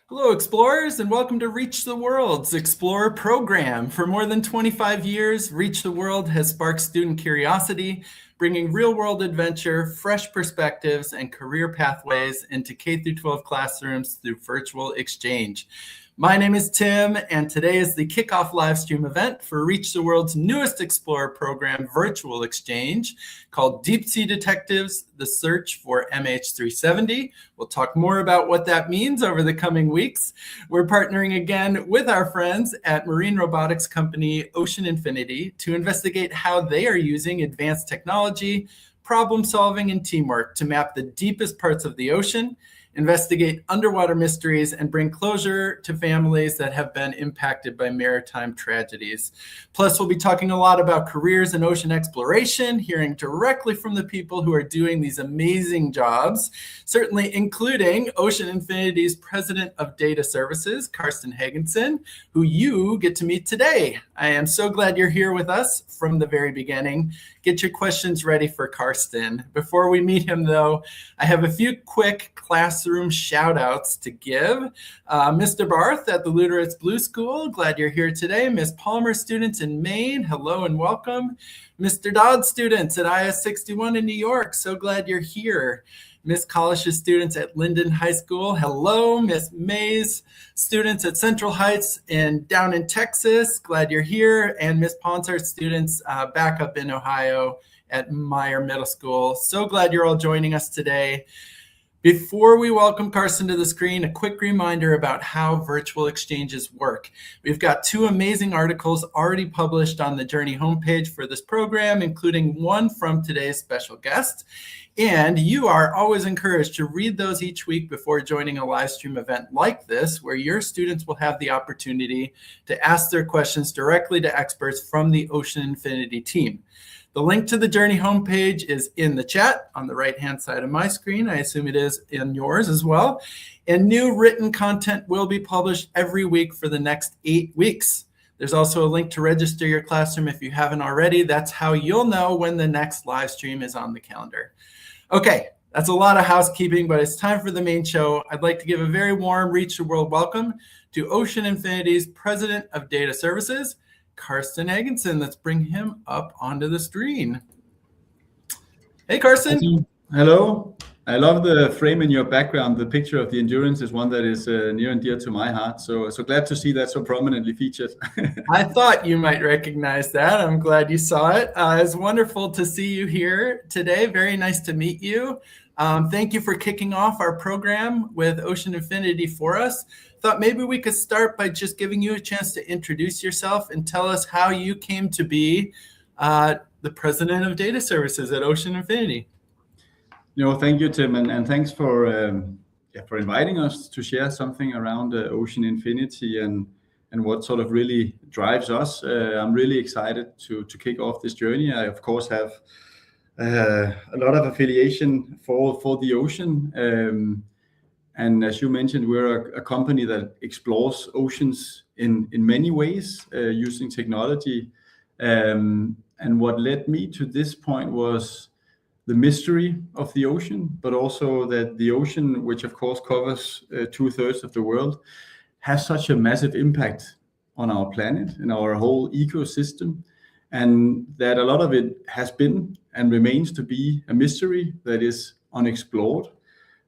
Hello, explorers, and welcome to Reach the World's Explorer program. For more than 25 years, Reach the World has sparked student curiosity, bringing real-world adventure, fresh perspectives, and career pathways into K-12 classrooms through virtual exchange. My name is Tim, and today is the kickoff live stream event for Reach the World's newest Explorer program, Virtual Exchange, called Deep Sea Detectives, the Search for MH370. We'll talk more about what that means over the coming weeks. We're partnering again with our friends at marine robotics company Ocean Infinity to investigate how they are using advanced technology, problem solving, and teamwork to map the deepest parts of the ocean, investigate underwater mysteries, and bring closure to families that have been impacted by maritime tragedies. Plus, we'll be talking a lot about careers in ocean exploration, hearing directly from the people who are doing these amazing jobs, certainly including Ocean Infinity's President of Data Services, Carsten Haagensen, who you get to meet today. I am so glad you're here with us from the very beginning. Get your questions ready for Carsten. Before we meet him, though, I have a few quick classroom shout outs to give. Mr. Barth at the Luderitz Blue School, glad you're here today. Miss Palmer students in Maine, hello and welcome. Mr. Dodd students at IS 61 in New York, so glad you're here. Miss Collish's students at Linden High School, hello. Miss Mays students at Central Heights and down in Texas, glad you're here. And Miss Ponsart students back up in Ohio at Meyer Middle School. So glad you're all joining us today. Before we welcome Carsten to the screen, a quick reminder about how virtual exchanges work. We've got two amazing articles already published on the Journey homepage for this program, including one from today's special guest. And you are always encouraged to read those each week before joining a live stream event like this, where your students will have the opportunity to ask their questions directly to experts from the Ocean Infinity team. The link to the Journey homepage is in the chat on the right-hand side of my screen. I assume it is in yours as well. And new written content will be published every week for the next 8 weeks. There's also a link to register your classroom if you haven't already. That's how you'll know when the next live stream is on the calendar. Okay, that's a lot of housekeeping, but it's time for the main show. I'd like to give a very warm Reach the World welcome to Ocean Infinity's President of Data Services, Carsten Haagensen. Let's bring him up onto the screen. Hey, Carsten. Hello. I love the frame in your background. The picture of the Endurance is one that is near and dear to my heart. So glad to see that so prominently featured. I thought you might recognize that. I'm glad you saw it. It's wonderful to see you here today. Very nice to meet you. Thank you for kicking off our program with Ocean Infinity for us. Thought maybe we could start by just giving you a chance to introduce yourself and tell us how you came to be the President of Data Services at Ocean Infinity. Thank you, Tim, and thanks for inviting us to share something around Ocean Infinity and what sort of really drives us. I'm really excited to kick off this journey. I, of course, have a lot of affiliation for the ocean. And as you mentioned, we're a company that explores oceans in many ways using technology. And what led me to this point was the mystery of the ocean, but also that the ocean, which of course covers 2/3 of the world, has such a massive impact on our planet and our whole ecosystem, and that a lot of it has been and remains to be a mystery that is unexplored.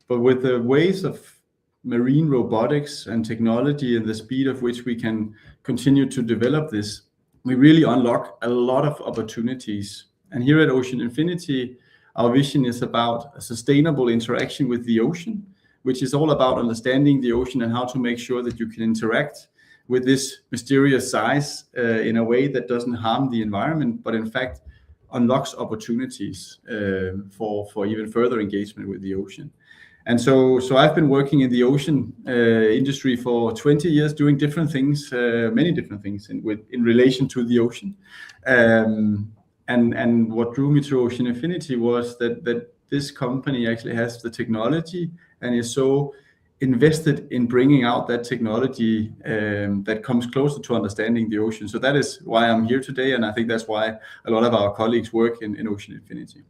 But with the ways of marine robotics and technology and the speed of which we can continue to develop this, we really unlock a lot of opportunities. And here at Ocean Infinity, our vision is about a sustainable interaction with the ocean, which is all about understanding the ocean and how to make sure that you can interact with this mysterious size in a way that doesn't harm the environment, but in fact unlocks opportunities for even further engagement with the ocean. And so I've been working in the ocean industry for 20 years, doing different things, many different things in relation to the ocean. And what drew me to Ocean Infinity was that this company actually has the technology and is so invested in bringing out that technology that comes closer to understanding the ocean. So that is why I'm here today, and I think that's why a lot of our colleagues work in Ocean Infinity.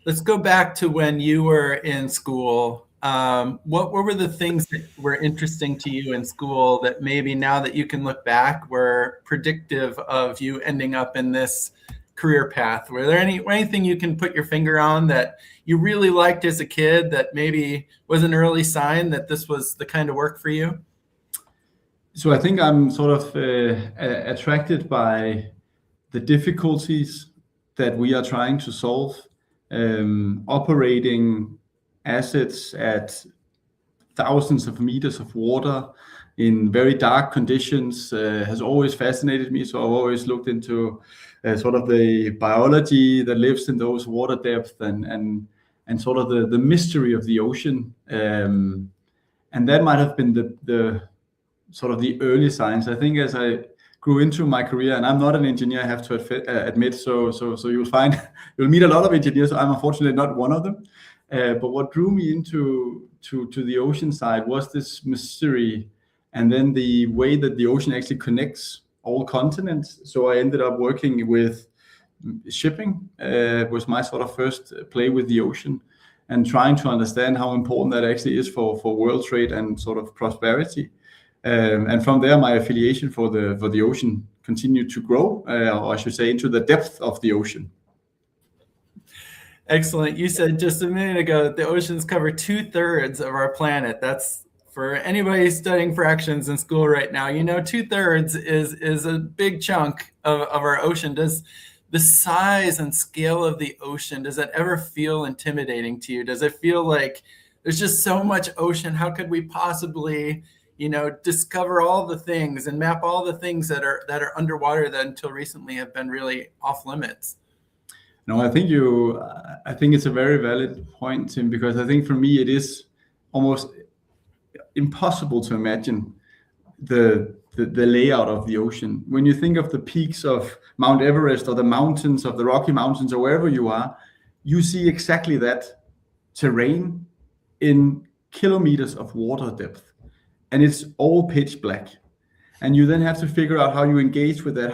Let's go back to when you were in school What were the things that were interesting to you in school that maybe now that you can look back were predictive of you ending up in this career path? Were there anything you can put your finger on that you really liked as a kid that maybe was an early sign that this was the kind of work for you? So I think I'm sort of attracted by the difficulties that we are trying to solve. Operating assets at thousands of meters of water in very dark conditions has always fascinated me. So I've always looked into sort of the biology that lives in those water depths and sort of the mystery of the ocean. And that might have been the sort of the early signs. I think as I grew into my career, and I'm not an engineer, I have to admit, so you'll meet a lot of engineers. I'm unfortunately not one of them. But what drew me into the ocean side was this mystery, and then the way that the ocean actually connects all continents. So I ended up working with shipping, was my sort of first play with the ocean, and trying to understand how important that actually is for world trade and sort of prosperity. And from there, my affiliation for the ocean continued to grow, or I should say, into the depth of the ocean. Excellent. You said just a minute ago that the oceans cover 2/3 of our planet. That's, for anybody studying fractions in school right now, 2/3 is a big chunk of our ocean. Does the size and scale of the ocean, does it ever feel intimidating to you? Does it feel like there's just so much ocean? How could we possibly discover all the things and map all the things that are underwater that until recently have been really off limits? No, I think it's a very valid point, Tim, because I think for me it is almost impossible to imagine the layout of the ocean. When you think of the peaks of Mount Everest or the mountains of the Rocky Mountains or wherever you are, you see exactly that terrain in kilometers of water depth. And it's all pitch black. And you then have to figure out how you engage with that.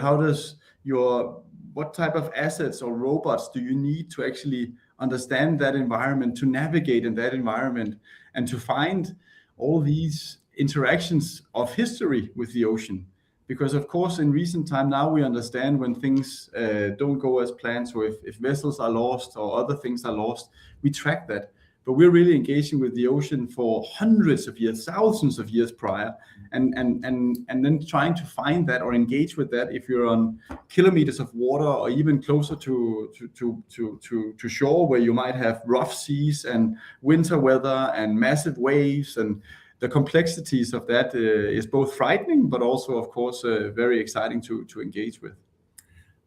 What type of assets or robots do you need to actually understand that environment, to navigate in that environment, and to find all these interactions of history with the ocean? Because of course, in recent time now we understand when things don't go as planned. So if vessels are lost or other things are lost, we track that. But we're really engaging with the ocean for hundreds of years, thousands of years prior, and then trying to find that or engage with that if you're on kilometers of water or even closer to shore, where you might have rough seas and winter weather and massive waves, and the complexities of that is both frightening but also, of course, very exciting to engage with.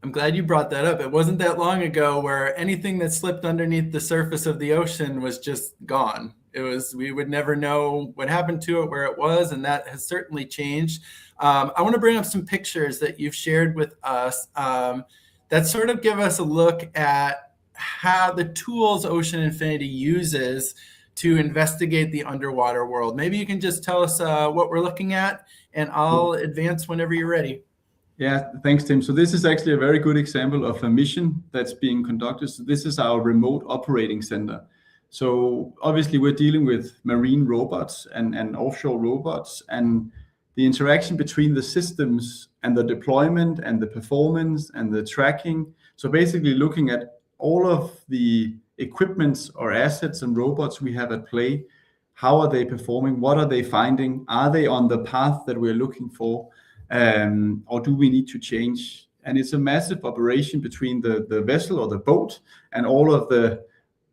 I'm glad you brought that up. It wasn't that long ago where anything that slipped underneath the surface of the ocean was just gone. We would never know what happened to it, where it was, and that has certainly changed. I want to bring up some pictures that you've shared with us that sort of give us a look at how the tools Ocean Infinity uses to investigate the underwater world. Maybe you can just tell us what we're looking at, and I'll advance whenever you're ready. Yeah, thanks, Tim. So this is actually a very good example of a mission that's being conducted. So this is our remote operating center. So obviously we're dealing with marine robots and offshore robots, and the interaction between the systems and the deployment and the performance and the tracking. So basically looking at all of the equipments or assets and robots we have at play. How are they performing? What are they finding? Are they on the path that we're looking for? Or do we need to change? And it's a massive operation between the vessel or the boat and all of the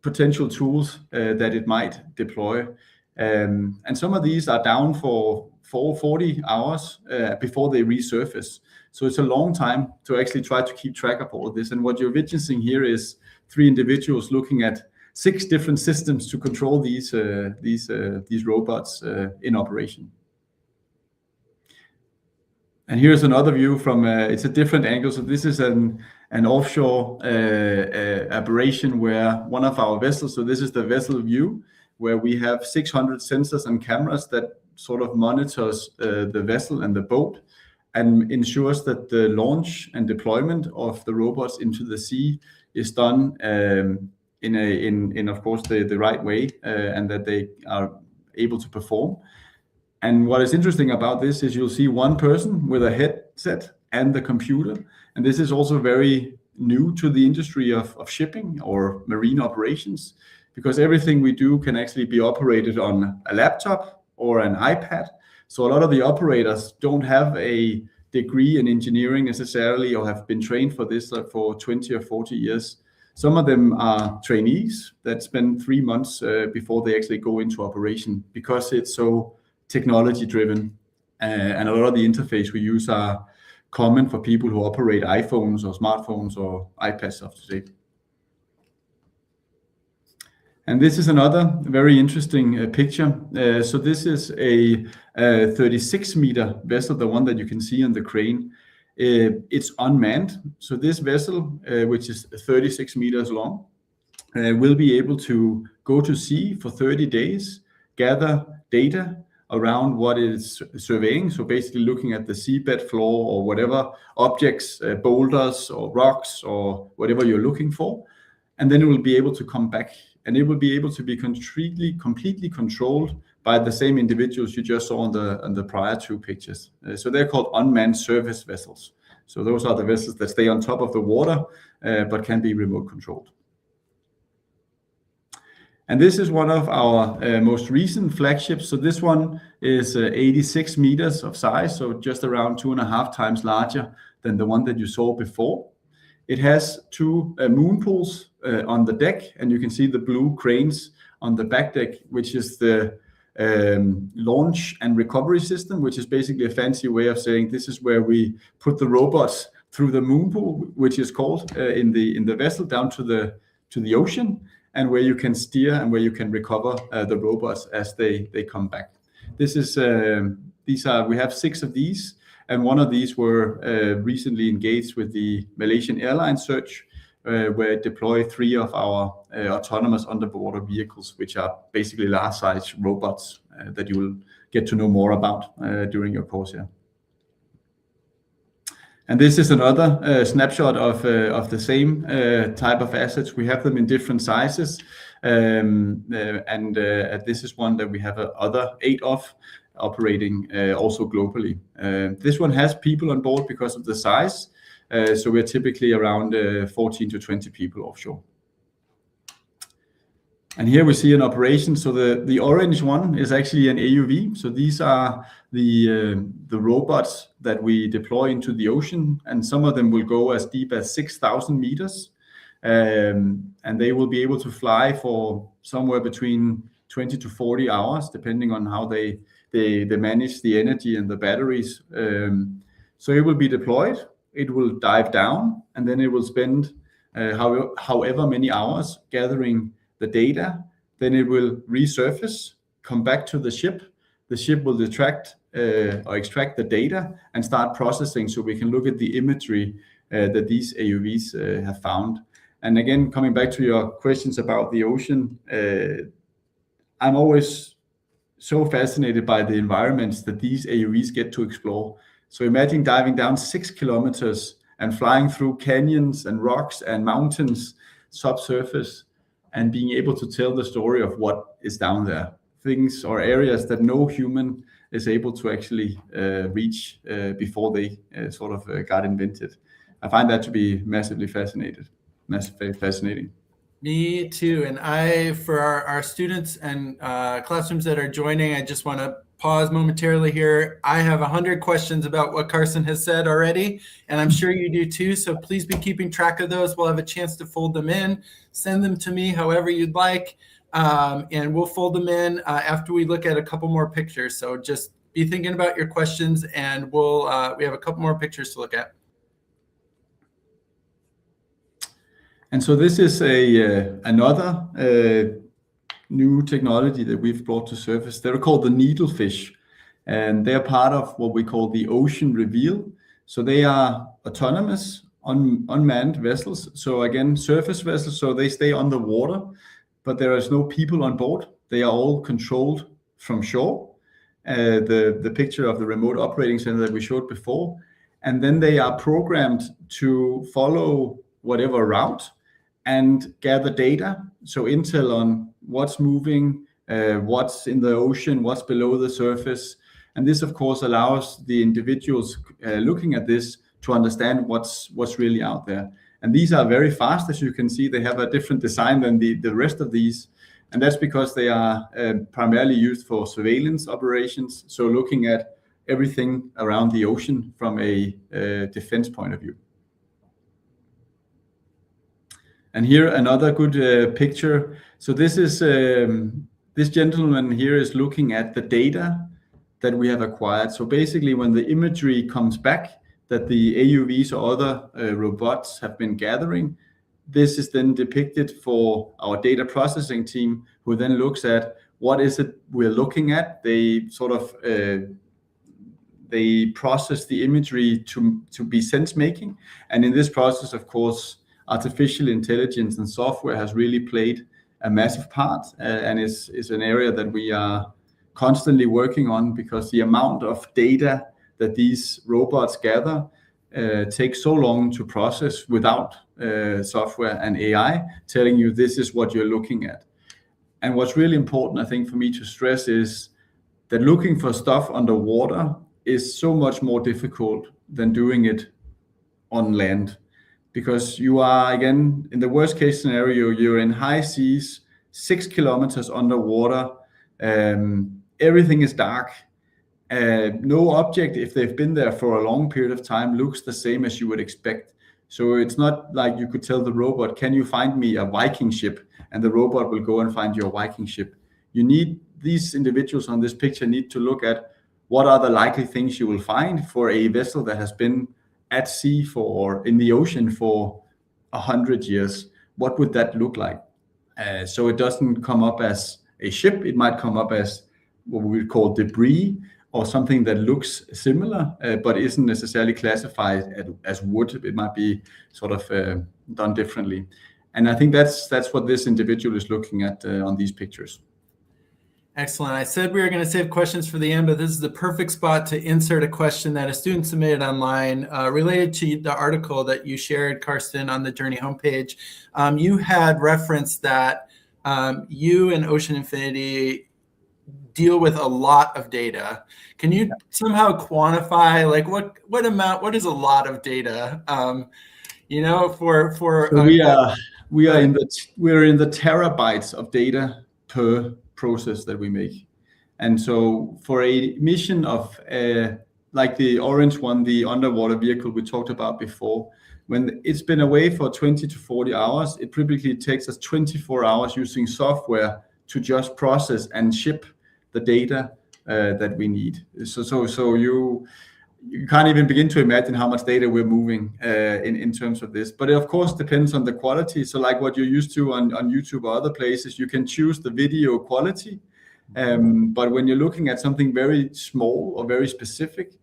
potential tools that it might deploy. And some of these are down for 40 hours before they resurface. So it's a long time to actually try to keep track of all of this. And what you're witnessing here is 3 individuals looking at 6 different systems to control these robots in operation. And here's another view from, it's a different angle. So this is an offshore operation where one of our vessels, so this is the vessel view, where we have 600 sensors and cameras that sort of monitors the vessel and the boat and ensures that the launch and deployment of the robots into the sea is done in of course the right way, and that they are able to perform. And what is interesting about this is you'll see one person with a headset and the computer, and this is also very new to the industry of shipping or marine operations, because everything we do can actually be operated on a laptop or an iPad. So a lot of the operators don't have a degree in engineering necessarily, or have been trained for this for 20 or 40 years. Some of them are trainees that spend 3 months before they actually go into operation, because it's so technology driven, and a lot of the interface we use are common for people who operate iPhones or smartphones or iPads, so to say. And this is another very interesting picture. So this is a 36-meter vessel, the one that you can see on the crane. It's unmanned. So this vessel, which is 36 meters long, will be able to go to sea for 30 days, gather data around what is surveying. So basically looking at the seabed floor or whatever objects, boulders or rocks or whatever you're looking for. And then it will be able to come back, and it will be able to be completely controlled by the same individuals you just saw on the prior 2 pictures. So they're called unmanned surface vessels. So those are the vessels that stay on top of the water, but can be remote controlled. And this is one of our most recent flagships. So this one is 86 meters of size, so just around 2.5 times larger than the one that you saw before. It has 2 moon pools on the deck, and you can see the blue cranes on the back deck, which is the launch and recovery system, which is basically a fancy way of saying this is where we put the robots through the moon pool, which is called in the vessel, down to the ocean, and where you can steer and where you can recover the robots as they come back. This is we have 6 of these, and one of these were recently engaged with the Malaysian Airlines search, where it deployed 3 of our autonomous underwater vehicles, which are basically large-size robots that you will get to know more about during your course here. And this is another snapshot of the same type of assets. We have them in different sizes, and this is one that we have other 8 of, operating also globally. This one has people on board because of the size, so we're typically around 14 to 20 people offshore. And here we see an operation. So the orange one is actually an AUV. So these are the robots that we deploy into the ocean, and some of them will go as deep as 6,000 meters, and they will be able to fly for somewhere between 20 to 40 hours, depending on how they manage the energy and the batteries. So it will be deployed, it will dive down, and then it will spend however many hours gathering the data. Then it will resurface, come back to the ship. The ship will extract the data and start processing, so we can look at the imagery that these AUVs have found. And again, coming back to your questions about the ocean, I'm always so fascinated by the environments that these AUVs get to explore. So imagine diving down 6 kilometers and flying through canyons and rocks and mountains subsurface, and being able to tell the story of what is down there. Things or areas that no human is able to actually reach before they got invented. I find that to be massively fascinating. Me too. And for our students and classrooms that are joining, I just want to pause momentarily here. I have 100 questions about what Carsten has said already, and I'm sure you do too. So please be keeping track of those. We'll have a chance to fold them in. Send them to me however you'd like, and we'll fold them in after we look at a couple more pictures. So just be thinking about your questions, and we have a couple more pictures to look at. And so this is another new technology that we've brought to surface. They're called the needlefish, and they're part of what we call the ocean reveal. So they are autonomous, unmanned vessels. So again, surface vessels, so they stay on the water, but there is no people on board. They are all controlled from shore. The picture of the remote operating center that we showed before. And then they are programmed to follow whatever route and gather data, so intel on what's moving, what's in the ocean, what's below the surface. And this, of course, allows the individuals looking at this to understand what's really out there. And these are very fast, as you can see. They have a different design than the rest of these. And that's because they are primarily used for surveillance operations, so looking at everything around the ocean from a defense point of view. And here another good picture. So this is this gentleman here is looking at the data that we have acquired. So basically, when the imagery comes back that the AUVs or other robots have been gathering, this is then depicted for our data processing team, who then looks at what is it we're looking at. They sort of they process the imagery to be sense making, and in this process, of course, artificial intelligence and software has really played a massive part, and is an area that we are constantly working on, because the amount of data that these robots gather takes so long to process without software and AI telling you this is what you're looking at. And what's really important, I think, for me to stress is that looking for stuff underwater is so much more difficult than doing it on land, because you are, again, in the worst case scenario, you're in high seas, 6 kilometers underwater, everything is dark. No object, if they've been there for a long period of time, looks the same as you would expect. So it's not like you could tell the robot, can you find me a Viking ship? And the robot will go and find your Viking ship. You need, these individuals on this picture need to look at what are the likely things you will find for a vessel that has been at sea or in the ocean for 100 years. What would that look like? So it doesn't come up as a ship. It might come up as what we would call debris, or something that looks similar, but isn't necessarily classified as wood. It might be sort of done differently. And I think that's what this individual is looking at on these pictures. Excellent. I said we were going to save questions for the end, but this is the perfect spot to insert a question that a student submitted online related to the article that you shared, Carsten, on the Journey homepage. You had referenced that you and Ocean Infinity deal with a lot of data. Can you somehow quantify, like, what is a lot of data? So we're in the terabytes of data per process that we make. And so for a mission of like the orange one, the underwater vehicle we talked about before, when it's been away for 20 to 40 hours, it typically takes us 24 hours using software to just process and ship the data that we need. So you can't even begin to imagine how much data we're moving in terms of this. But it of course depends on the quality. So like what you're used to on YouTube or other places, you can choose the video quality. But when you're looking at something very small or very specific,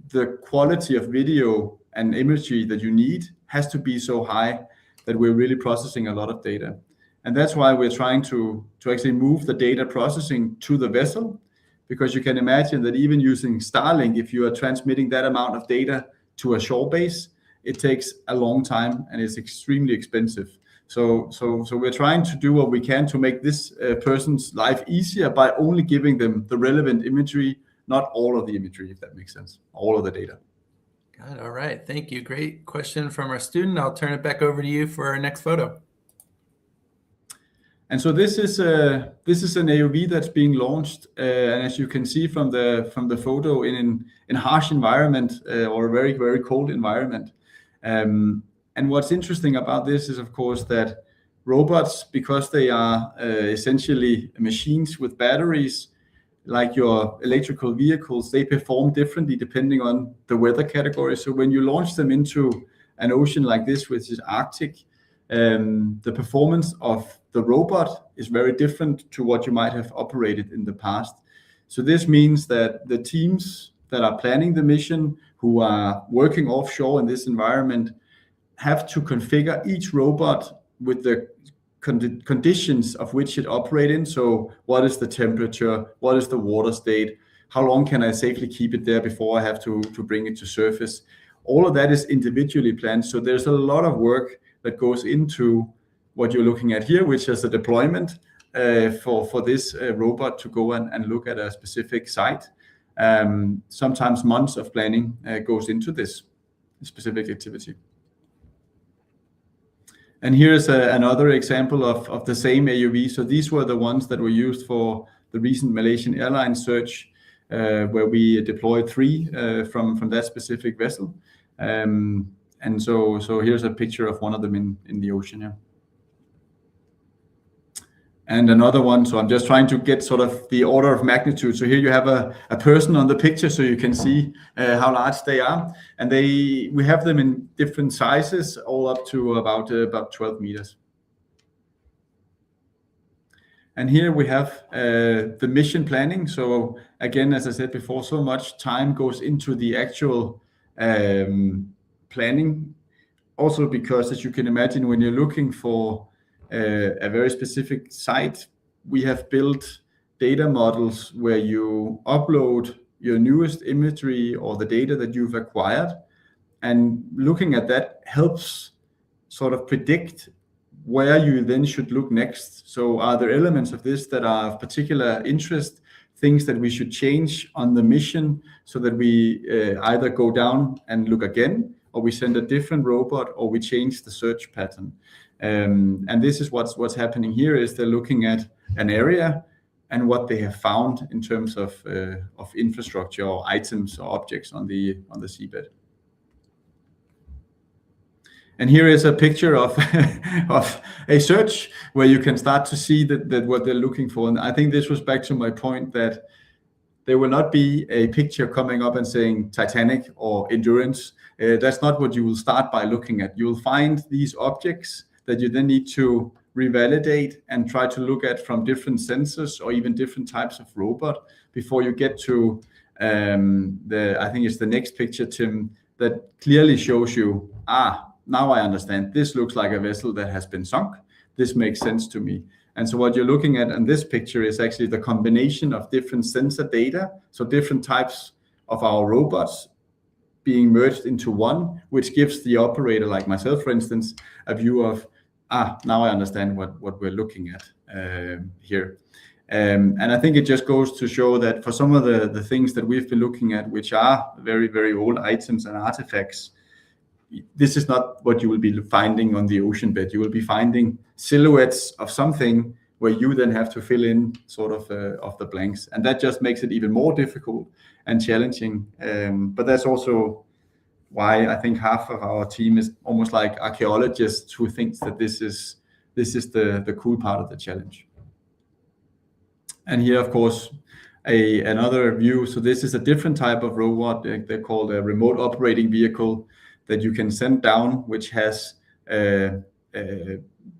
the quality of video and imagery that you need has to be so high that we're really processing a lot of data. And that's why we're trying to actually move the data processing to the vessel, because you can imagine that even using Starlink, if you are transmitting that amount of data to a shore base, it takes a long time and it's extremely expensive. So we're trying to do what we can to make this person's life easier by only giving them the relevant imagery, not all of the imagery, if that makes sense, all of the data. Got it. All right. Thank you. Great question from our student. I'll turn it back over to you for our next photo. And so this is an AUV that's being launched, and as you can see from the photo, in harsh environment or a very, very cold environment. And what's interesting about this is, of course, that robots, because they are essentially machines with batteries, like your electrical vehicles, they perform differently depending on the weather category. So when you launch them into an ocean like this, which is Arctic, the performance of the robot is very different to what you might have operated in the past. So this means that the teams that are planning the mission, who are working offshore in this environment, have to configure each robot with the conditions of which it operates in. So what is the temperature? What is the water state? How long can I safely keep it there before I have to bring it to surface? All of that is individually planned. So there's a lot of work that goes into what you're looking at here, which is a deployment for this robot to go and look at a specific site. Sometimes months of planning goes into this specific activity. And here's another example of the same AUV. So these were the ones that were used for the recent Malaysian Airlines search, where we deployed 3 from that specific vessel. And so here's a picture of one of them in the ocean here. And another one, so I'm just trying to get sort of the order of magnitude. So here you have a person on the picture, so you can see how large they are. And we have them in different sizes, all up to about 12 meters. And here we have the mission planning. So again, as I said before, so much time goes into the actual planning. Also because, as you can imagine, when you're looking for a very specific site, we have built data models where you upload your newest imagery or the data that you've acquired, and looking at that helps sort of predict where you then should look next. So are there elements of this that are of particular interest, things that we should change on the mission so that we either go down and look again, or we send a different robot, or we change the search pattern. And this is what's happening here, is they're looking at an area and what they have found in terms of infrastructure or items or objects on the seabed. And here is a picture of of a search where you can start to see that what they're looking for. And I think this was back to my point that there will not be a picture coming up and saying Titanic or Endurance. That's not what you will start by looking at. You'll find these objects that you then need to revalidate and try to look at from different sensors or even different types of robot before you get to I think it's the next picture, Tim, that clearly shows you, now I understand. This looks like a vessel that has been sunk. This makes sense to me. And so what you're looking at in this picture is actually the combination of different sensor data, so different types of our robots being merged into one, which gives the operator, like myself, for instance, a view of, now I understand what we're looking at here. And I think it just goes to show that for some of the things that we've been looking at, which are very, very old items and artifacts, this is not what you will be finding on the ocean bed. You will be finding silhouettes of something where you then have to fill in sort of the blanks. And that just makes it even more difficult and challenging. But that's also why I think half of our team is almost like archaeologists who thinks that this is the cool part of the challenge. And here, of course, another view. So this is a different type of robot. They're called a remote operating vehicle that you can send down, which has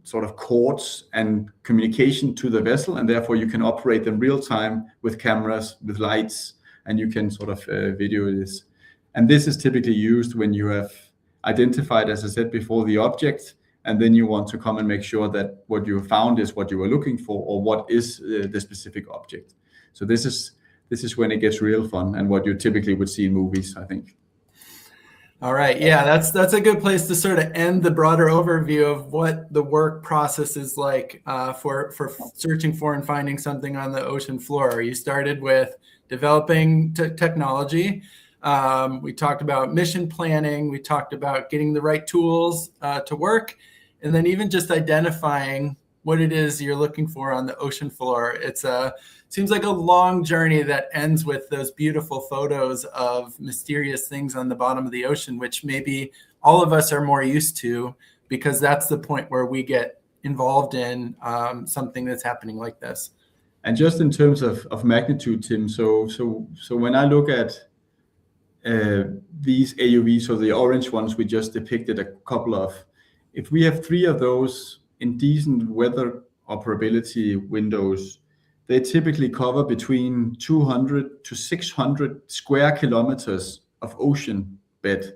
sort of cords and communication to the vessel, and therefore you can operate them real time with cameras, with lights, and you can sort of video this. And this is typically used when you have identified, as I said before, the object, and then you want to come and make sure that what you found is what you were looking for, or what is the specific object. So this is when it gets real fun, and what you typically would see in movies, I think. All right. Yeah, that's a good place to sort of end the broader overview of what the work process is like for searching for and finding something on the ocean floor. You started with developing technology. We talked about mission planning. We talked about getting the right tools to work, and then even just identifying what it is you're looking for on the ocean floor. It's seems like a long journey that ends with those beautiful photos of mysterious things on the bottom of the ocean, which maybe all of us are more used to, because that's the point where we get involved in something that's happening like this. And just in terms of magnitude, Tim, so when I look at these AUVs, so the orange ones we just depicted a couple of, if we have 3 of those in decent weather operability windows, they typically cover between 200 to 600 square kilometers of ocean bed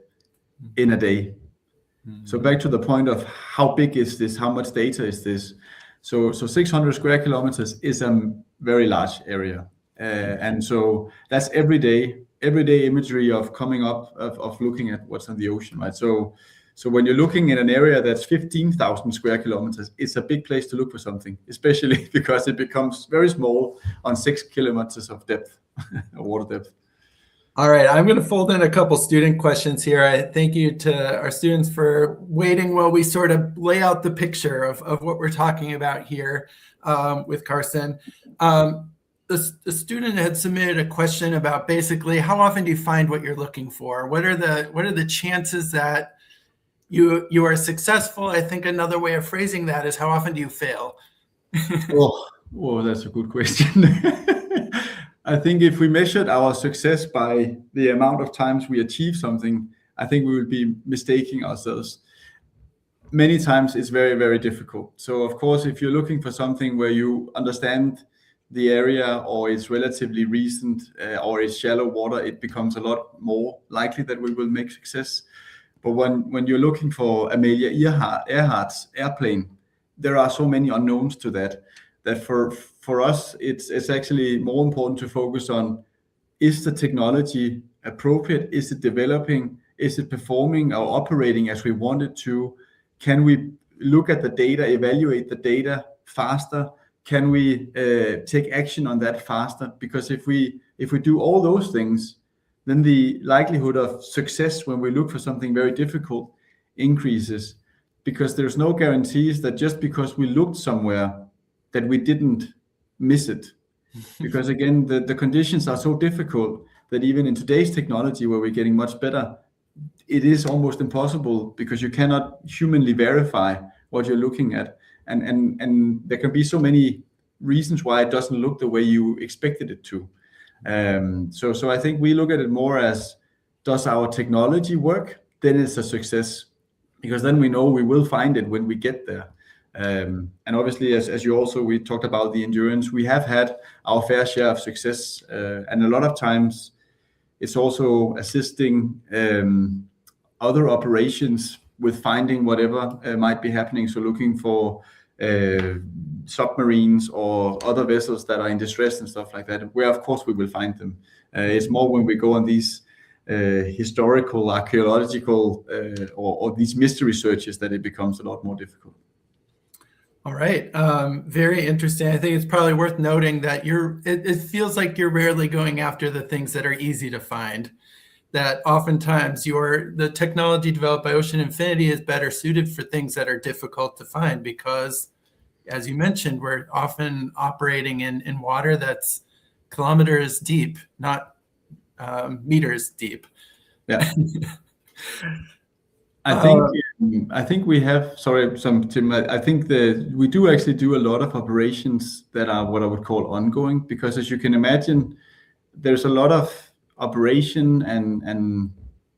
in a day. Mm-hmm. So back to the point of how big is this, how much data is this? So 600 square kilometers is a very large area. And so that's everyday imagery of coming up, of looking at what's on the ocean, right? So So when you're looking in an area that's 15,000 square kilometers, it's a big place to look for something, especially because it becomes very small on 6 kilometers of depth, water depth. All right, I'm going to fold in a couple student questions here. I thank you to our students for waiting while we sort of lay out the picture of what we're talking about here with Carsten. The student had submitted a question about basically how often do you find what you're looking for? What are the chances that you are successful? I think another way of phrasing that is how often do you fail? Oh, that's a good question. I think if we measured our success by the amount of times we achieve something, I think we would be mistaking ourselves. Many times it's very, very difficult. So of course, if you're looking for something where you understand the area or it's relatively recent or it's shallow water, it becomes a lot more likely that we will make success. But when you're looking for Amelia Earhart's airplane, there are so many unknowns to that for us, it's actually more important to focus on, is the technology appropriate? Is it developing? Is it performing or operating as we want it to? Can we look at the data, evaluate the data faster? Can we take action on that faster? Because if we do all those things, then the likelihood of success when we look for something very difficult increases, because there's no guarantees that just because we looked somewhere that we didn't miss it. Because again, the conditions are so difficult that even in today's technology where we're getting much better, it is almost impossible because you cannot humanly verify what you're looking at. And there can be so many reasons why it doesn't look the way you expected it to. So I think we look at it more as, does our technology work? Then it's a success, because then we know we will find it when we get there. And obviously, as you also, we talked about the endurance, we have had our fair share of success, and a lot of times it's also assisting other operations with finding whatever might be happening. So looking for submarines or other vessels that are in distress and stuff like that, where of course we will find them. It's more when we go on these historical, archaeological, or these mystery searches that it becomes a lot more difficult. All right, very interesting. I think it's probably worth noting that it feels like you're rarely going after the things that are easy to find. That oftentimes the technology developed by Ocean Infinity is better suited for things that are difficult to find, because, as you mentioned, we're often operating in water that's kilometers deep, not meters deep. Yeah. I think we have, Tim, I think that we do actually do a lot of operations that are what I would call ongoing, because as you can imagine, there's a lot of operation and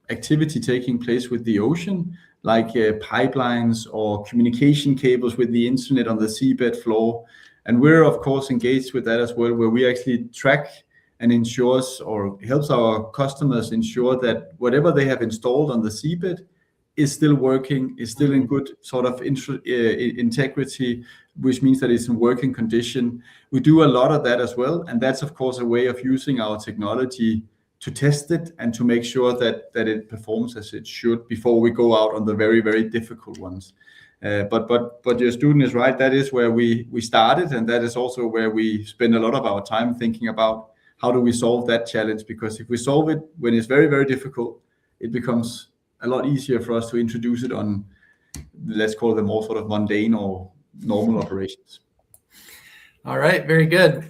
activity taking place with the ocean, like pipelines or communication cables with the internet on the seabed floor. And we're of course engaged with that as well, where we actually track and ensures or helps our customers ensure that whatever they have installed on the seabed is still working, is still in good sort of integrity, which means that it's in working condition. We do a lot of that as well. And that's of course a way of using our technology to test it and to make sure that it performs as it should before we go out on the very, very difficult ones. But your student is right. That is where we started, and that is also where we spend a lot of our time thinking about how do we solve that challenge. Because if we solve it when it's very, very difficult, it becomes a lot easier for us to introduce it on, let's call them more sort of mundane or normal operations. All right, very good.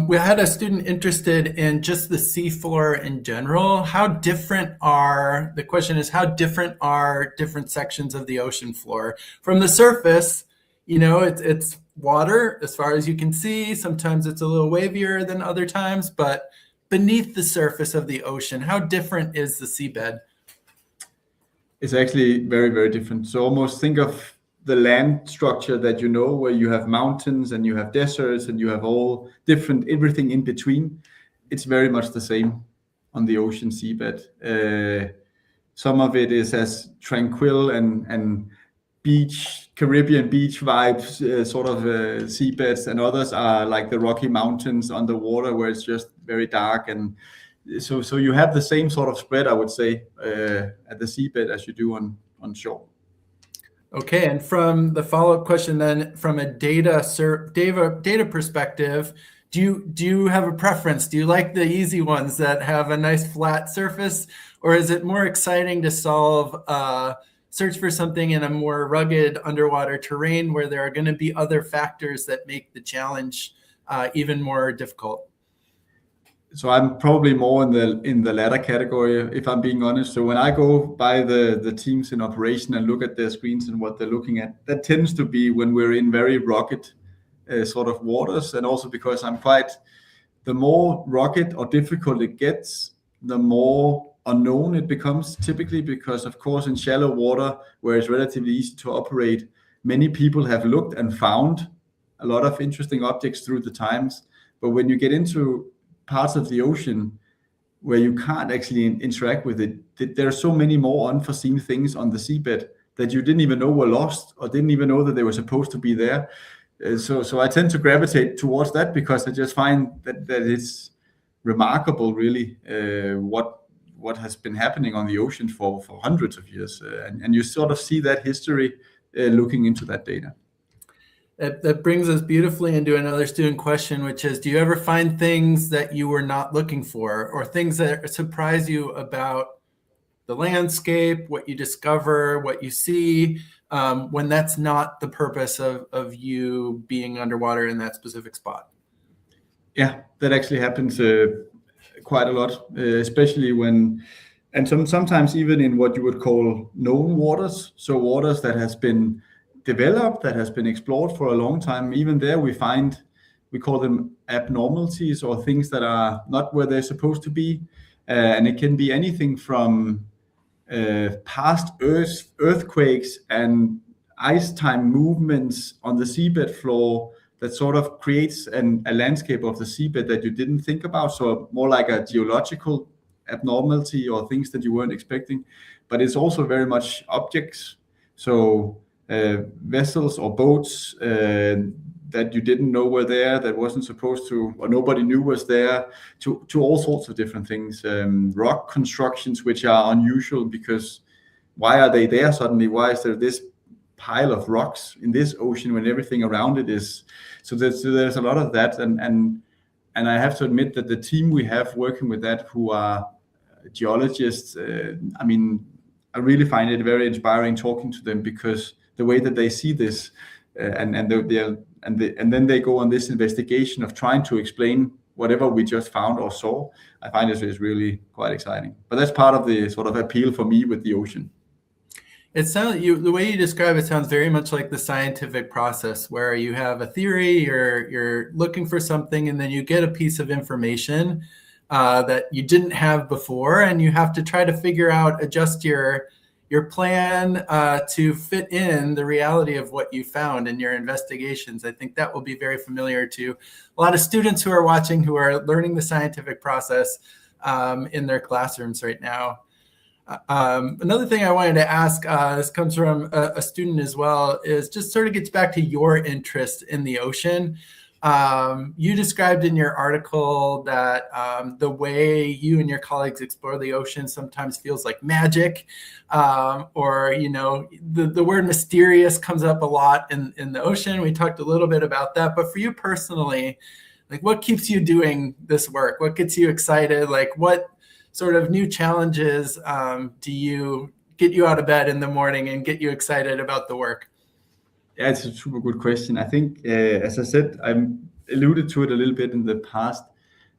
We had a student interested in just the seafloor in general. The question is, how different are different sections of the ocean floor? From the surface, it's water as far as you can see. Sometimes it's a little wavier than other times, but beneath the surface of the ocean, how different is the seabed? It's actually very, very different. So almost think of the land structure that where you have mountains and you have deserts and you have all different, everything in between. It's very much the same on the ocean seabed. Some of it is as tranquil and Caribbean beach vibes sort of seabeds, and others are like the Rocky Mountains underwater where it's just very dark. And so you have the same sort of spread, I would say, at the seabed as you do on on shore. Okay, and from the follow-up question then, from a data perspective, do you have a preference? Do you like the easy ones that have a nice flat surface, or is it more exciting to search for something in a more rugged underwater terrain where there are going to be other factors that make the challenge even more difficult? So I'm probably more in the latter category, if I'm being honest. So when I go by the teams in operation and look at their screens and what they're looking at, that tends to be when we're in very rugged sort of waters, and also because the more rugged or difficult it gets, the more unknown it becomes, typically, because of course in shallow water where it's relatively easy to operate, many people have looked and found a lot of interesting objects through the times. But when you get into parts of the ocean where you can't actually interact with it, there are so many more unforeseen things on the seabed that you didn't even know were lost, or didn't even know that they were supposed to be there. So I tend to gravitate towards that, because I just find that it's remarkable, really, what has been happening on the ocean for hundreds of years, and you sort of see that history looking into that data. That brings us beautifully into another student question, which is, do you ever find things that you were not looking for, or things that surprise you about the landscape, what you discover, what you see, when that's not the purpose of you being underwater in that specific spot? Yeah, that actually happens quite a lot, especially sometimes even in what you would call known waters, so waters that has been developed, that has been explored for a long time. Even there we call them abnormalities, or things that are not where they're supposed to be, and it can be anything from past earthquakes and ice time movements on the seabed floor that sort of creates a landscape of the seabed that you didn't think about, so more like a geological abnormality or things that you weren't expecting. But it's also very much objects, so vessels or boats that you didn't know were there, that wasn't supposed to, or nobody knew was there, to all sorts of different things. Rock constructions, which are unusual, because why are they there suddenly? Why is there this pile of rocks in this ocean when everything around it is? So there's a lot of that, and I have to admit that the team we have working with that, who are geologists, I really find it very inspiring talking to them, because the way that they see this, and then they go on this investigation of trying to explain whatever we just found or saw. I find this is really quite exciting. But that's part of the sort of appeal for me with the ocean. It sounds, the way you describe it sounds very much like the scientific process, where you have a theory, you're looking for something, and then you get a piece of information that you didn't have before, and you have to try to figure out, adjust your plan to fit in the reality of what you found in your investigations. I think that will be very familiar to a lot of students who are watching, who are learning the scientific process in their classrooms right now. Another thing I wanted to ask, this comes from a student as well, is just sort of gets back to your interest in the ocean. You described in your article that the way you and your colleagues explore the ocean sometimes feels like magic, or, the word mysterious comes up a lot in the ocean. We talked a little bit about that, but for you personally, like, what keeps you doing this work? What gets you excited? Like, what sort of new challenges do you get you out of bed in the morning and get you excited about the work? Yeah, it's a super good question. I think, as I said, I alluded to it a little bit in the past.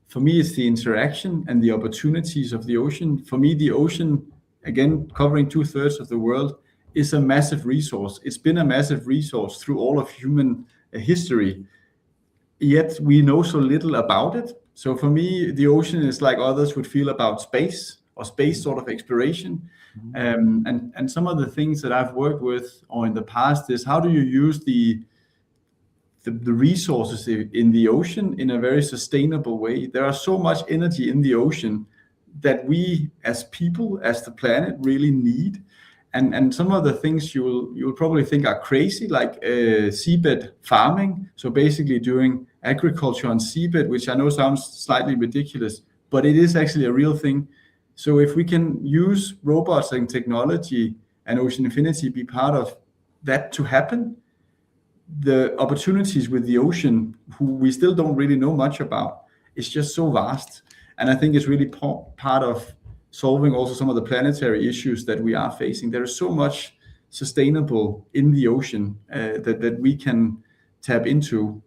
For me, it's the interaction and the opportunities of the ocean. For me, the ocean, again, covering 2/3 of the world, is a massive resource. It's been a massive resource through all of human history, yet we know so little about it. So for me, the ocean is like others would feel about space, or space sort of exploration. And some of the things that I've worked with or in the past is, how do you use the resources in the ocean in a very sustainable way? There are so much energy in the ocean that we as people, as the planet, really need. And some of the things you'll probably think are crazy, like seabed farming. So basically doing agriculture on seabed, which I know sounds slightly ridiculous, but it is actually a real thing. So if we can use robots and technology and Ocean Infinity be part of that to happen, the opportunities with the ocean, who we still don't really know much about, is just so vast. And I think it's really part of solving also some of the planetary issues that we are facing. There is so much sustainable in the ocean that we can tap into,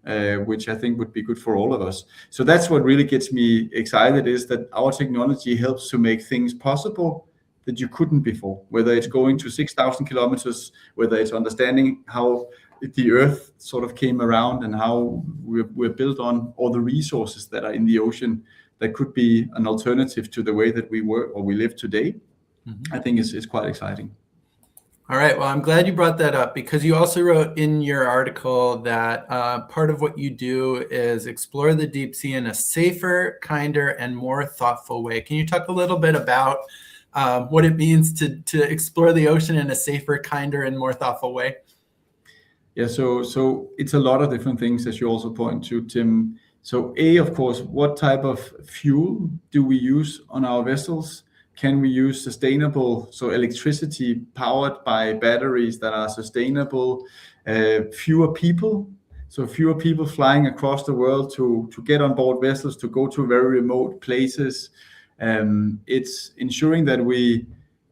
which I think would be good for all of us. So that's what really gets me excited, is that our technology helps to make things possible that you couldn't before, whether it's going to 6,000 kilometers, whether it's understanding how the Earth sort of came around and how we're built on, all the resources that are in the ocean that could be an alternative to the way that we work or we live today. I think it's quite exciting. All right. Well, I'm glad you brought that up, because you also wrote in your article that part of what you do is explore the deep sea in a safer, kinder, and more thoughtful way. Can you talk a little bit about what it means to explore the ocean in a safer, kinder, and more thoughtful way? Yeah, so it's a lot of different things, as you also point to, Tim. So of course, what type of fuel do we use on our vessels? Can we use sustainable, so electricity powered by batteries that are sustainable? Fewer people flying across the world to get on board vessels, to go to very remote places. It's ensuring that we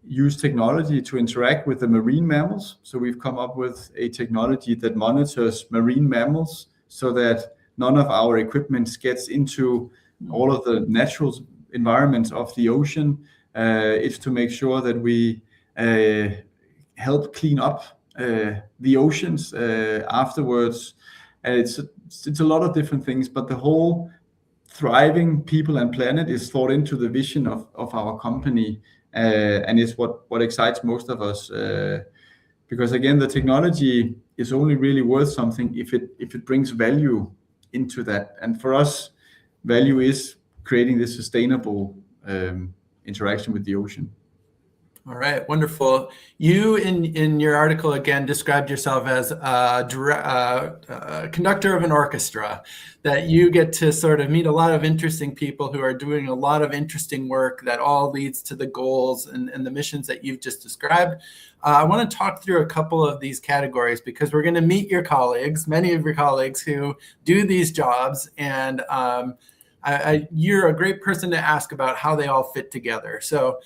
use technology to interact with the marine mammals. So we've come up with a technology that monitors marine mammals so that none of our equipment gets into all of the natural environments of the ocean. It's to make sure that we help clean up the oceans afterwards. It's a lot of different things, but the whole thriving people and planet is thought into the vision of our company, and it's what excites most of us. Because again, the technology is only really worth something if it brings value into that. And for us, value is creating this sustainable interaction with the ocean. All right, wonderful. You, in your article, again, described yourself as a conductor of an orchestra, that you get to sort of meet a lot of interesting people who are doing a lot of interesting work that all leads to the goals and the missions that you've just described. I want to talk through a couple of these categories, because we're going to meet your colleagues, many of your colleagues who do these jobs, and you're a great person to ask about how they all fit together. So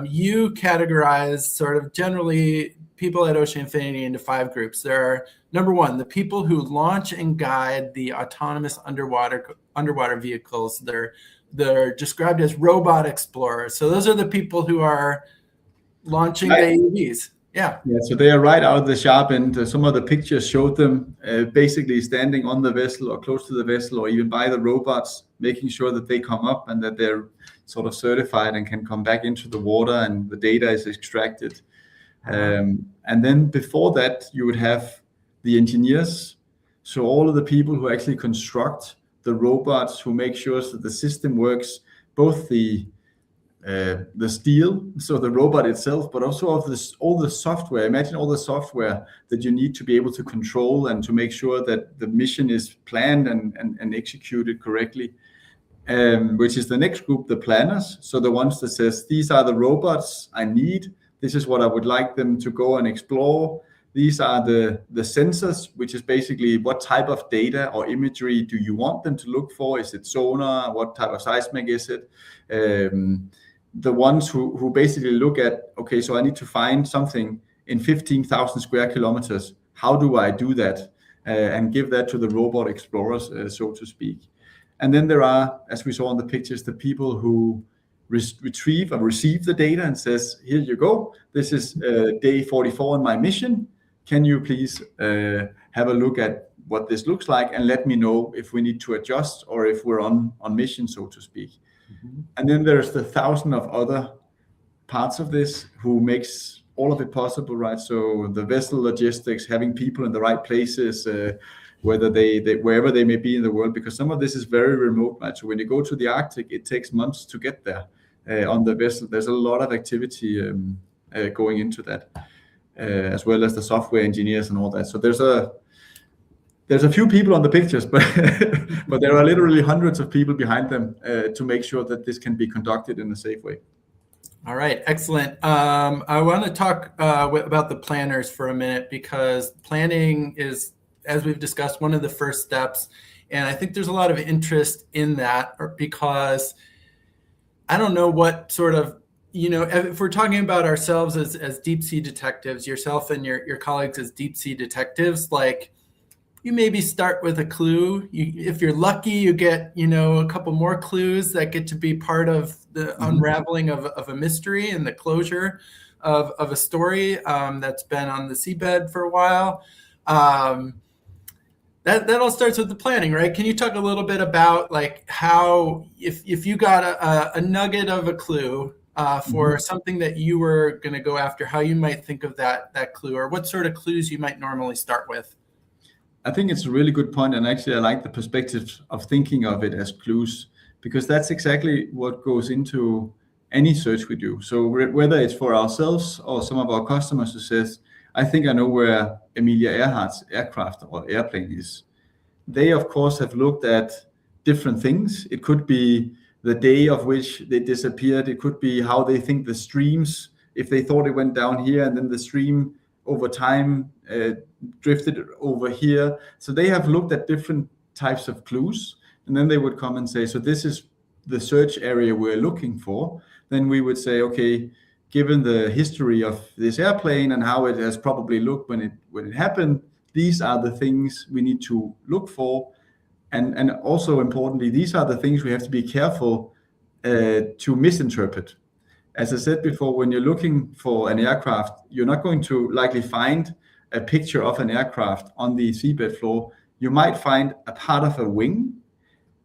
you categorize sort of generally people at Ocean Infinity into 5 groups. There are, number 1, the people who launch and guide the autonomous underwater vehicles. They're described as robot explorers. So those are the people who are launching the AUVs. Yeah, so they are right out of the sharp end. Some of the pictures showed them basically standing on the vessel or close to the vessel, or even by the robots, making sure that they come up and that they're sort of certified and can come back into the water and the data is extracted. And then before that, you would have the engineers. So all of the people who actually construct the robots, who make sure that the system works, both the steel, so the robot itself, but also all the software. Imagine all the software that you need to be able to control and to make sure that the mission is planned and executed correctly. Which is the next group, the planners. So the ones that says, these are the robots I need. This is what I would like them to go and explore. These are the sensors, which is basically what type of data or imagery do you want them to look for? Is it sonar? What type of seismic is it? The ones who basically look at, okay, so I need to find something in 15,000 square kilometers. How do I do that? And give that to the robot explorers, so to speak. And then there are, as we saw on the pictures, the people who retrieve or receive the data and says, here you go. This is day 44 on my mission. Can you please have a look at what this looks like and let me know if we need to adjust or if we're on mission, so to speak. And then there's the 1,000 of other parts of this who makes all of it possible, right? So the vessel logistics, having people in the right places, whether wherever they may be in the world, because some of this is very remote, right? So when you go to the Arctic, it takes months to get there on the vessel. There's a lot of activity going into that, as well as the software engineers and all that. So there's a few people on the pictures, but but there are literally hundreds of people behind them to make sure that this can be conducted in a safe way. All right, excellent. I want to talk about the planners for a minute, because planning is, as we've discussed, one of the first steps. And I think there's a lot of interest in that, because I don't know what sort of, if we're talking about ourselves as deep sea detectives, yourself and your colleagues as deep sea detectives, like, you maybe start with a clue. If you're lucky, you get, a couple more clues that get to be part of the unraveling of a mystery and the closure of a story that's been on the seabed for a while. That all starts with the planning, right? Can you talk a little bit about, like, how, if you got a nugget of a clue for something that you were going to go after, how you might think of that clue, or what sort of clues you might normally start with? I think it's a really good point, and actually I like the perspective of thinking of it as clues, because that's exactly what goes into any search we do. So whether it's for ourselves or some of our customers who says, I think I know where Amelia Earhart's aircraft or airplane is. They of course have looked at different things. It could be the day of which they disappeared. It could be how they think the streams, if they thought it went down here and then the stream over time drifted over here. So they have looked at different types of clues, and then they would come and say, so this is the search area we're looking for. Then we would say, okay, given the history of this airplane and how it has probably looked when it happened, these are the things we need to look for. And also importantly, these are the things we have to be careful to misinterpret. As I said before, when you're looking for an aircraft, you're not going to likely find a picture of an aircraft on the seabed floor. You might find a part of a wing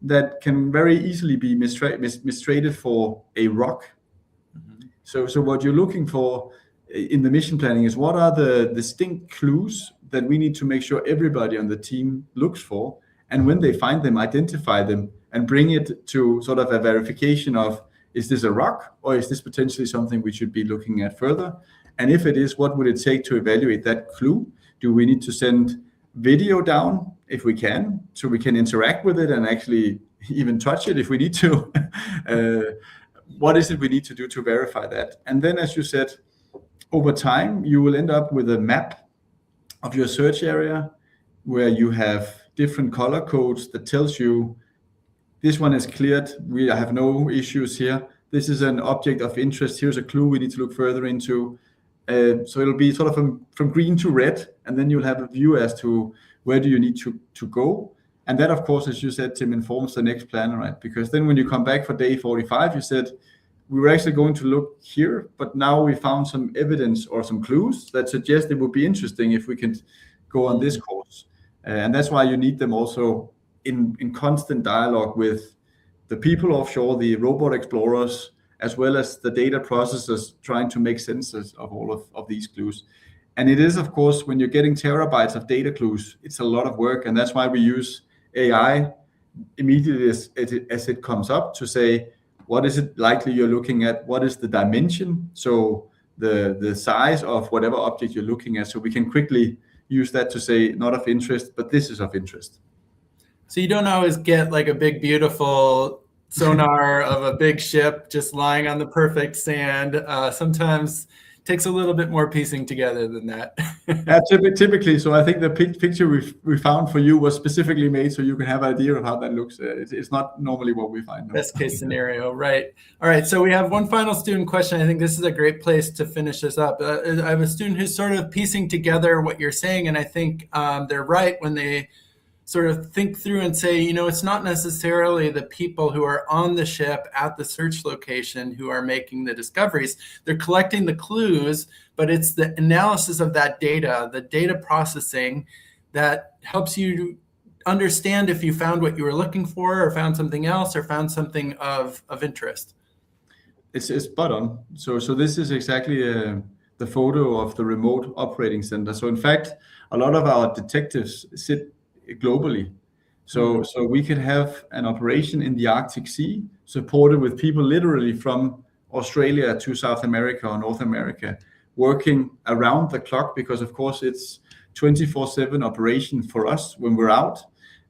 that can very easily be mistraded for a rock. So what you're looking for in the mission planning is, what are the distinct clues that we need to make sure everybody on the team looks for, and when they find them, identify them and bring it to sort of a verification of, is this a rock, or is this potentially something we should be looking at further? And if it is, what would it take to evaluate that clue? Do we need to send video down if we can, so we can interact with it and actually even touch it if we need to? What is it we need to do to verify that? And then, as you said, over time, you will end up with a map of your search area where you have different color codes that tells you, this one is cleared, we have no issues here. This is an object of interest, here's a clue we need to look further into. So it'll be sort of from green to red, and then you'll have a view as to where do you need to go. And that, of course, as you said, Tim, informs the next planner, right? Because then when you come back for day 45, you said, we were actually going to look here, but now we found some evidence or some clues that suggest it would be interesting if we can go on this course. And that's why you need them also in constant dialogue with the people offshore, the robot explorers, as well as the data processors trying to make sense of all of these clues. And it is, of course, when you're getting terabytes of data clues, it's a lot of work. And that's why we use AI immediately as it comes up to say, what is it likely you're looking at? What is the dimension? So the size of whatever object you're looking at, so we can quickly use that to say, not of interest, but this is of interest. So you don't always get like a big, beautiful sonar of a big ship just lying on the perfect sand. Sometimes it takes a little bit more piecing together than that. Typically. So I think the picture we found for you was specifically made so you can have an idea of how that looks. It's not normally what we find. No. Best case scenario, right? All right, so we have one final student question. I think this is a great place to finish this up. I have a student who's sort of piecing together what you're saying, and I think they're right when they sort of think through and say, it's not necessarily the people who are on the ship at the search location who are making the discoveries. They're collecting the clues, but it's the analysis of that data, the data processing, that helps you understand if you found what you were looking for, or found something else, or found something of interest. It's spot on. So this is exactly the photo of the remote operating center. So in fact, a lot of our detectives sit globally. So we could have an operation in the Arctic Sea supported with people literally from Australia to South America or North America, working around the clock, because of course it's 24/7 operation for us when we're out.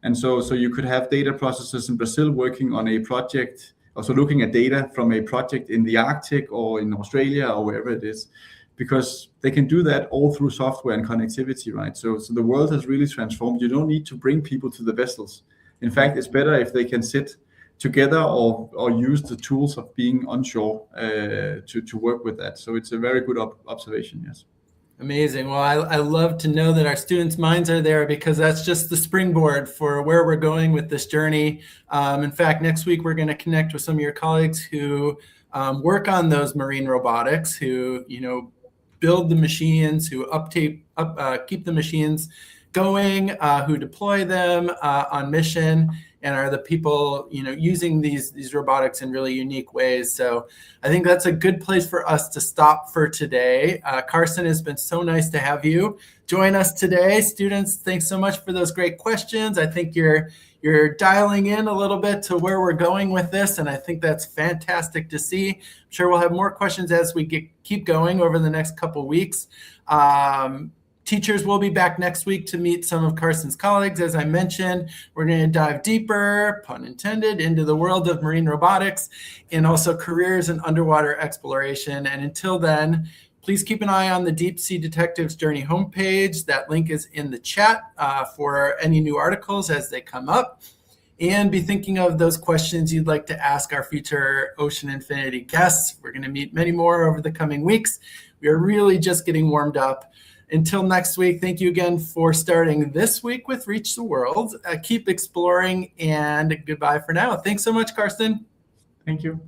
And so you could have data processors in Brazil working on a project also looking at data from a project in the Arctic or in Australia or wherever it is, because they can do that all through software and connectivity, right? So the world has really transformed. You don't need to bring people to the vessels. In fact, it's better if they can sit together or use the tools of being onshore to work with that. So it's a very good observation, yes. Amazing. Well, I love to know that our students' minds are there, because that's just the springboard for where we're going with this journey. In fact, next week, we're going to connect with some of your colleagues who work on those marine robotics, who, build the machines, who keep the machines going, who deploy them on mission, and are the people, using these robotics in really unique ways. So I think that's a good place for us to stop for today. Carsten, it's been so nice to have you join us today. Students, thanks so much for those great questions. I think you're dialing in a little bit to where we're going with this, and I think that's fantastic to see. I'm sure we'll have more questions as we keep going over the next couple weeks. Teachers will be back next week to meet some of Carsten's colleagues. As I mentioned, we're going to dive deeper, pun intended, into the world of marine robotics and also careers in underwater exploration. And until then, please keep an eye on the Deep Sea Detectives Journey homepage. That link is in the chat for any new articles as they come up. And be thinking of those questions you'd like to ask our future Ocean Infinity guests. We're going to meet many more over the coming weeks. We are really just getting warmed up. Until next week, thank you again for starting this week with Reach the World. Keep exploring, and goodbye for now. Thanks so much, Carsten. Thank you.